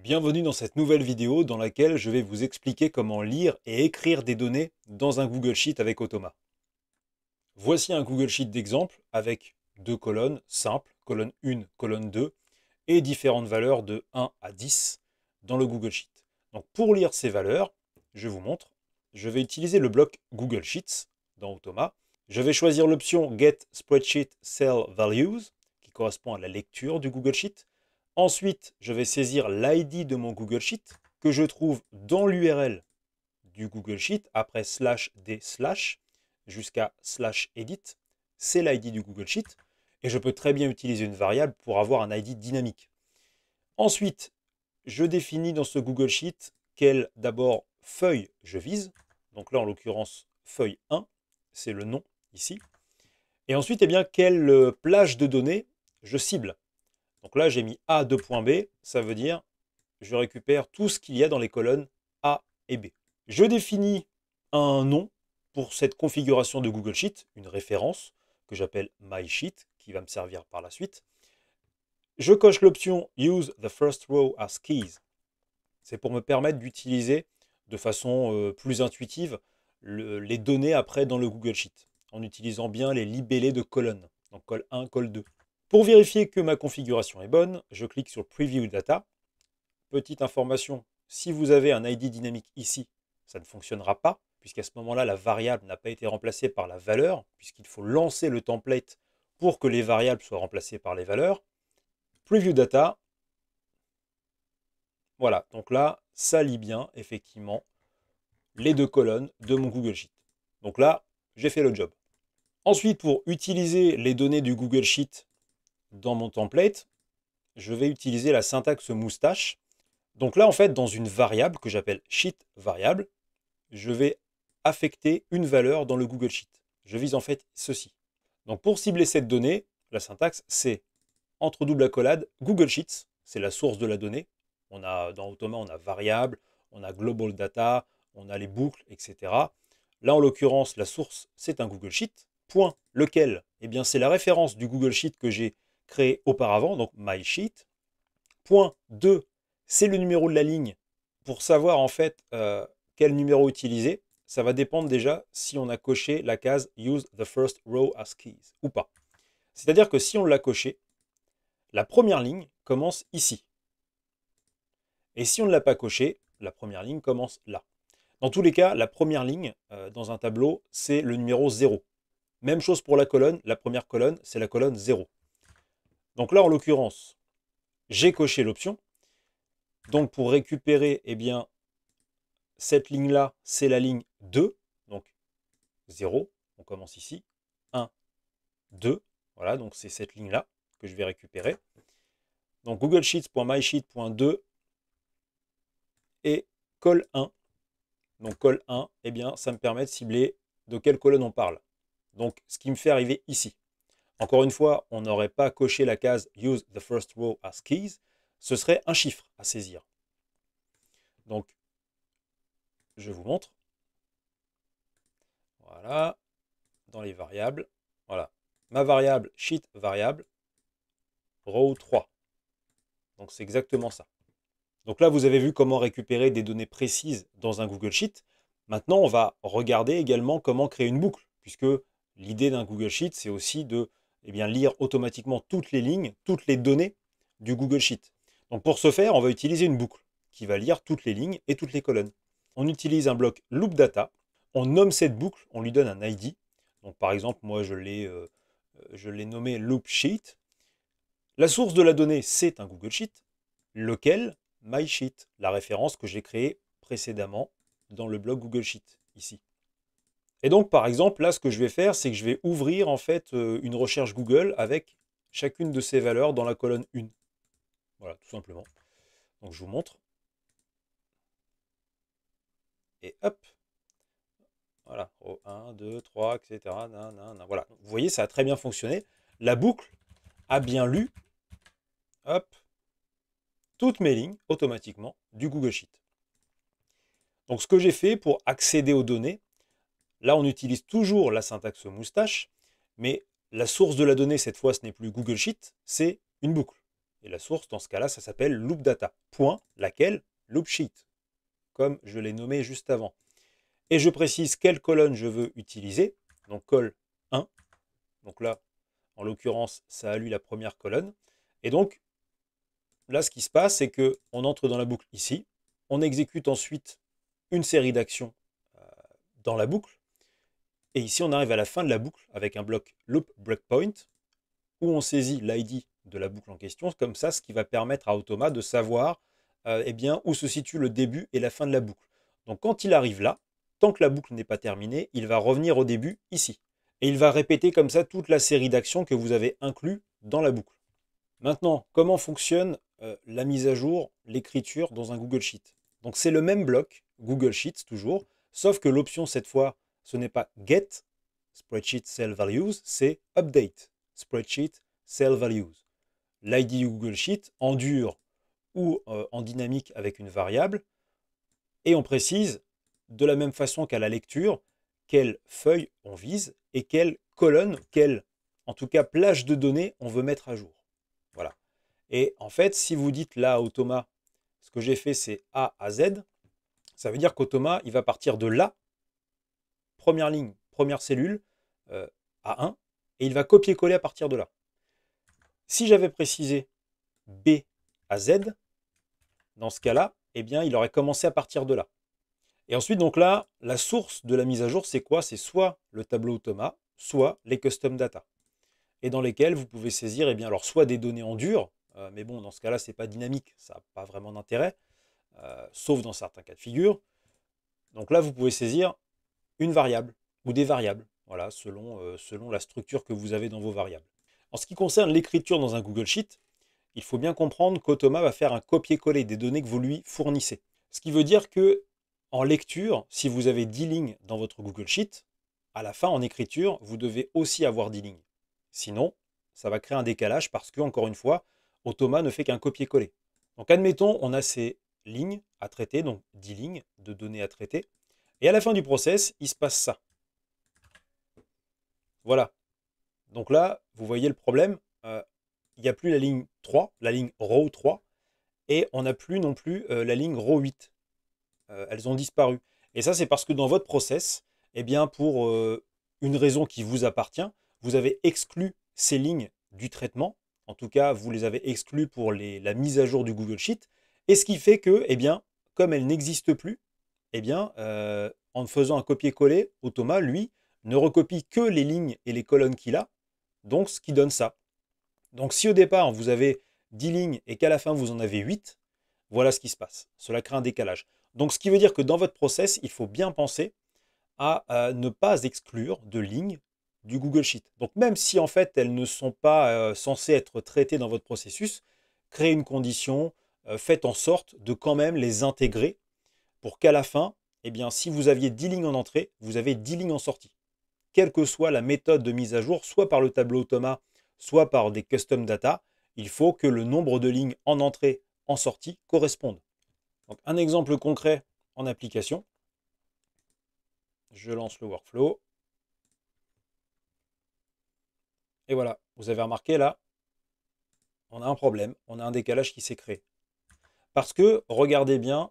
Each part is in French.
Bienvenue dans cette nouvelle vidéo dans laquelle je vais vous expliquer comment lire et écrire des données dans un Google Sheet avec Automa. Voici un Google Sheet d'exemple avec deux colonnes simples, colonne 1, colonne 2, et différentes valeurs de 1 à 10 dans le Google Sheet. Donc pour lire ces valeurs, je vous montre, je vais utiliser le bloc Google Sheets dans Automa. Je vais choisir l'option Get Spreadsheet Cell Values, qui correspond à la lecture du Google Sheet. Ensuite, je vais saisir l'ID de mon Google Sheet que je trouve dans l'URL du Google Sheet après /d/ jusqu'à /edit. C'est l'ID du Google Sheet et je peux très bien utiliser une variable pour avoir un ID dynamique. Ensuite, je définis dans ce Google Sheet quelle d'abord feuille je vise. Donc là, en l'occurrence, feuille 1, c'est le nom ici. Et ensuite, eh bien, quelle plage de données je cible. Donc là, j'ai mis A2.B, ça veut dire je récupère tout ce qu'il y a dans les colonnes A et B. Je définis un nom pour cette configuration de Google Sheet, une référence que j'appelle MySheet, qui va me servir par la suite. Je coche l'option Use the first row as keys. C'est pour me permettre d'utiliser de façon plus intuitive les données après dans le Google Sheet, en utilisant bien les libellés de colonnes, donc col 1, col 2. Pour vérifier que ma configuration est bonne, je clique sur Preview Data. Petite information, si vous avez un ID dynamique ici, ça ne fonctionnera pas, puisqu'à ce moment-là, la variable n'a pas été remplacée par la valeur, puisqu'il faut lancer le template pour que les variables soient remplacées par les valeurs. Preview Data. Voilà, donc là, ça lit bien, effectivement, les deux colonnes de mon Google Sheet. Donc là, j'ai fait le job. Ensuite, pour utiliser les données du Google Sheet dans mon template, je vais utiliser la syntaxe moustache. Donc là, en fait, dans une variable que j'appelle sheet variable, je vais affecter une valeur dans le Google Sheet. Je vise en fait ceci. Donc pour cibler cette donnée, la syntaxe, c'est entre double accolade Google Sheets, c'est la source de la donnée. On a, dans Automa, on a variable, on a global data, on a les boucles, etc. Là, en l'occurrence, la source, c'est un Google Sheet. Point lequel, eh bien, c'est la référence du Google Sheet que j'ai créé auparavant, donc my sheet. Point 2, c'est le numéro de la ligne. Pour savoir en fait quel numéro utiliser, ça va dépendre déjà si on a coché la case Use the first row as keys ou pas. C'est-à-dire que si on l'a coché, la première ligne commence ici. Et si on ne l'a pas coché, la première ligne commence là. Dans tous les cas, la première ligne dans un tableau, c'est le numéro 0. Même chose pour la colonne, la première colonne, c'est la colonne 0. Donc là, en l'occurrence, j'ai coché l'option. Donc pour récupérer, eh bien, cette ligne-là, c'est la ligne 2. Donc 0, on commence ici. 1, 2. Voilà, donc c'est cette ligne-là que je vais récupérer. Donc Google Sheets.mysheet.2 et col 1. Donc col 1, eh bien, ça me permet de cibler de quelle colonne on parle. Donc ce qui me fait arriver ici. Encore une fois, on n'aurait pas coché la case Use the first row as keys. Ce serait un chiffre à saisir. Donc, je vous montre. Voilà, dans les variables. Voilà, ma variable sheet variable, row 3. Donc c'est exactement ça. Donc là, vous avez vu comment récupérer des données précises dans un Google Sheet. Maintenant, on va regarder également comment créer une boucle, puisque l'idée d'un Google Sheet, c'est aussi de lire automatiquement toutes les lignes, toutes les données du Google Sheet. Donc pour ce faire, on va utiliser une boucle qui va lire toutes les lignes et toutes les colonnes. On utilise un bloc loop data, on nomme cette boucle, on lui donne un ID. Donc par exemple, moi je l'ai nommé loop sheet. La source de la donnée, c'est un Google Sheet, lequel MySheet, la référence que j'ai créée précédemment dans le bloc Google Sheet, ici. Et donc, par exemple, là, ce que je vais faire, c'est que je vais ouvrir en fait une recherche Google avec chacune de ces valeurs dans la colonne 1. Voilà, tout simplement. Donc, je vous montre. Et hop. Voilà, 1, 2, 3, etc. Voilà, vous voyez, ça a très bien fonctionné. La boucle a bien lu, hop, toutes mes lignes automatiquement du Google Sheet. Donc, ce que j'ai fait pour accéder aux données, là, on utilise toujours la syntaxe moustache, mais la source de la donnée, cette fois, ce n'est plus Google Sheet, c'est une boucle. Et la source, dans ce cas-là, ça s'appelle loopData. Point, laquelle? Loopsheet, comme je l'ai nommé juste avant. Et je précise quelle colonne je veux utiliser. Donc col 1. Donc là, en l'occurrence, ça a lu la première colonne. Et donc, là, ce qui se passe, c'est qu'on entre dans la boucle ici. On exécute ensuite une série d'actions dans la boucle. Et ici, on arrive à la fin de la boucle avec un bloc loop breakpoint où on saisit l'ID de la boucle en question. Comme ça, ce qui va permettre à Automa de savoir eh bien, où se situe le début et la fin de la boucle. Donc quand il arrive là, tant que la boucle n'est pas terminée, il va revenir au début ici. Et il va répéter comme ça toute la série d'actions que vous avez inclus dans la boucle. Maintenant, comment fonctionne la mise à jour, l'écriture dans un Google Sheet? Donc c'est le même bloc, Google Sheets toujours, sauf que l'option cette fois, ce n'est pas Get Spreadsheet Cell Values, c'est Update Spreadsheet Cell Values. L'ID du Google Sheet en dur ou en dynamique avec une variable, et on précise de la même façon qu'à la lecture quelle feuille on vise et quelle colonne, quelle en tout cas plage de données on veut mettre à jour. Voilà. Et en fait, si vous dites là à Automa, ce que j'ai fait c'est A à Z, ça veut dire qu'Automa, il va partir de là, première ligne, première cellule, à 1, et il va copier-coller à partir de là. Si j'avais précisé B à Z, dans ce cas-là, eh bien, il aurait commencé à partir de là. Et ensuite, donc là, la source de la mise à jour, c'est quoi? C'est soit le tableau Automa, soit les custom data, et dans lesquels vous pouvez saisir, eh bien, alors soit des données en dur, mais bon, dans ce cas-là, c'est pas dynamique, ça n'a pas vraiment d'intérêt, sauf dans certains cas de figure. Donc là, vous pouvez saisir une variable ou des variables, voilà, selon la structure que vous avez dans vos variables. En ce qui concerne l'écriture dans un Google Sheet, il faut bien comprendre qu'Automa va faire un copier-coller des données que vous lui fournissez. Ce qui veut dire que en lecture, si vous avez 10 lignes dans votre Google Sheet, à la fin, en écriture, vous devez aussi avoir 10 lignes. Sinon, ça va créer un décalage parce que, encore une fois, Automa ne fait qu'un copier-coller. Donc, admettons, on a ces lignes à traiter, donc 10 lignes de données à traiter. Et à la fin du process, il se passe ça. Voilà. Donc là, vous voyez le problème. Il n'y a plus la ligne 3, la ligne row 3, et on n'a plus non plus la ligne row 8. Elles ont disparu. Et ça, c'est parce que dans votre process, eh bien, pour une raison qui vous appartient, vous avez exclu ces lignes du traitement. En tout cas, vous les avez exclues pour la mise à jour du Google Sheet. Et ce qui fait que, eh bien, comme elles n'existent plus, eh bien, en faisant un copier-coller, Automa, lui, ne recopie que les lignes et les colonnes qu'il a, donc ce qui donne ça. Donc si au départ, vous avez 10 lignes et qu'à la fin, vous en avez 8, voilà ce qui se passe. Cela crée un décalage. Donc ce qui veut dire que dans votre process, il faut bien penser à ne pas exclure de lignes du Google Sheet. Donc même si en fait, elles ne sont pas censées être traitées dans votre processus, créez une condition, faites en sorte de quand même les intégrer pour qu'à la fin, eh bien, si vous aviez 10 lignes en entrée, vous avez 10 lignes en sortie. Quelle que soit la méthode de mise à jour, soit par le tableau Automa, soit par des custom data, il faut que le nombre de lignes en entrée, en sortie corresponde. Donc, un exemple concret en application. Je lance le workflow. Et voilà, vous avez remarqué là, on a un problème, on a un décalage qui s'est créé. Parce que, regardez bien,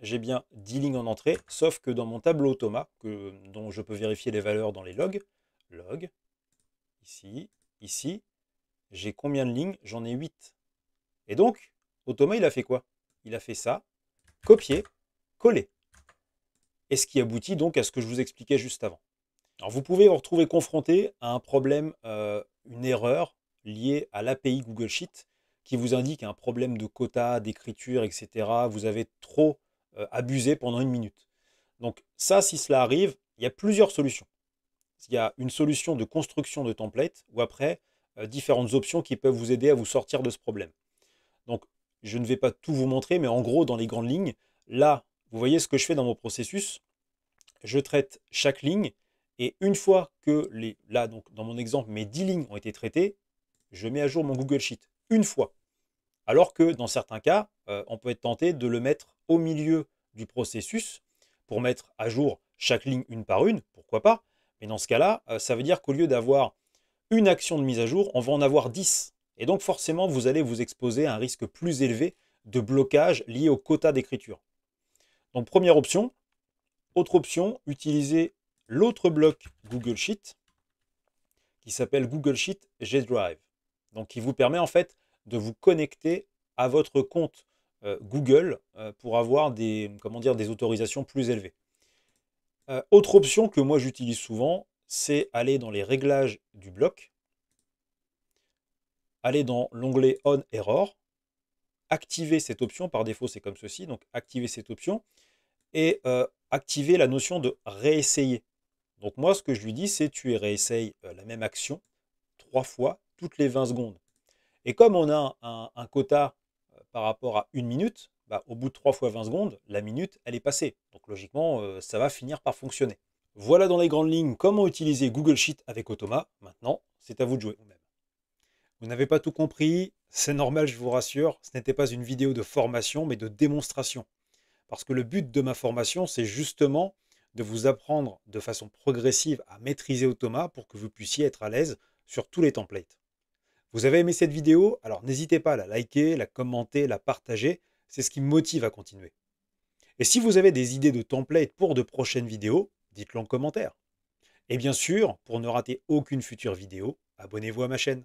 j'ai bien 10 lignes en entrée, sauf que dans mon tableau Automa, dont je peux vérifier les valeurs dans les logs, log, ici, ici, j'ai combien de lignes? J'en ai 8. Et donc, Automa, il a fait quoi? Il a fait ça, copier, coller. Et ce qui aboutit donc à ce que je vous expliquais juste avant. Alors, vous pouvez vous retrouver confronté à un problème, une erreur liée à l'API Google Sheet qui vous indique un problème de quota, d'écriture, etc. Vous avez trop abusé pendant une minute. Donc ça, si cela arrive, il y a plusieurs solutions. Il y a une solution de construction de template ou après différentes options qui peuvent vous aider à vous sortir de ce problème. Donc je ne vais pas tout vous montrer, mais en gros, dans les grandes lignes, là, vous voyez ce que je fais dans mon processus. Je traite chaque ligne et une fois que là, donc dans mon exemple, mes 10 lignes ont été traitées, je mets à jour mon Google Sheet une fois. Alors que dans certains cas, on peut être tenté de le mettre au milieu du processus pour mettre à jour chaque ligne une par une, pourquoi pas. Mais dans ce cas-là, ça veut dire qu'au lieu d'avoir une action de mise à jour, on va en avoir 10. Et donc forcément, vous allez vous exposer à un risque plus élevé de blocage lié au quota d'écriture. Donc première option. Autre option, utilisez l'autre bloc Google Sheet qui s'appelle Google Sheet G Drive. Donc qui vous permet en fait de vous connecter à votre compte Google pour avoir des, comment dire, des autorisations plus élevées. Autre option que moi j'utilise souvent, c'est aller dans les réglages du bloc, aller dans l'onglet On Error, activer cette option, par défaut c'est comme ceci, donc activer cette option, et activer la notion de réessayer. Donc moi ce que je lui dis c'est tu réessayes la même action 3 fois toutes les 20 secondes. Et comme on a un quota par rapport à 1 minute, bah, au bout de 3 fois 20 secondes, la minute elle est passée. Donc logiquement ça va finir par fonctionner. Voilà dans les grandes lignes comment utiliser Google Sheet avec Automa. Maintenant c'est à vous de jouer vous-même. Vous n'avez pas tout compris, c'est normal, je vous rassure, ce n'était pas une vidéo de formation, mais de démonstration. Parce que le but de ma formation, c'est justement de vous apprendre de façon progressive à maîtriser Automa pour que vous puissiez être à l'aise sur tous les templates. Vous avez aimé cette vidéo? Alors n'hésitez pas à la liker, la commenter, la partager, c'est ce qui me motive à continuer. Et si vous avez des idées de templates pour de prochaines vidéos, dites-le en commentaire. Et bien sûr, pour ne rater aucune future vidéo, abonnez-vous à ma chaîne.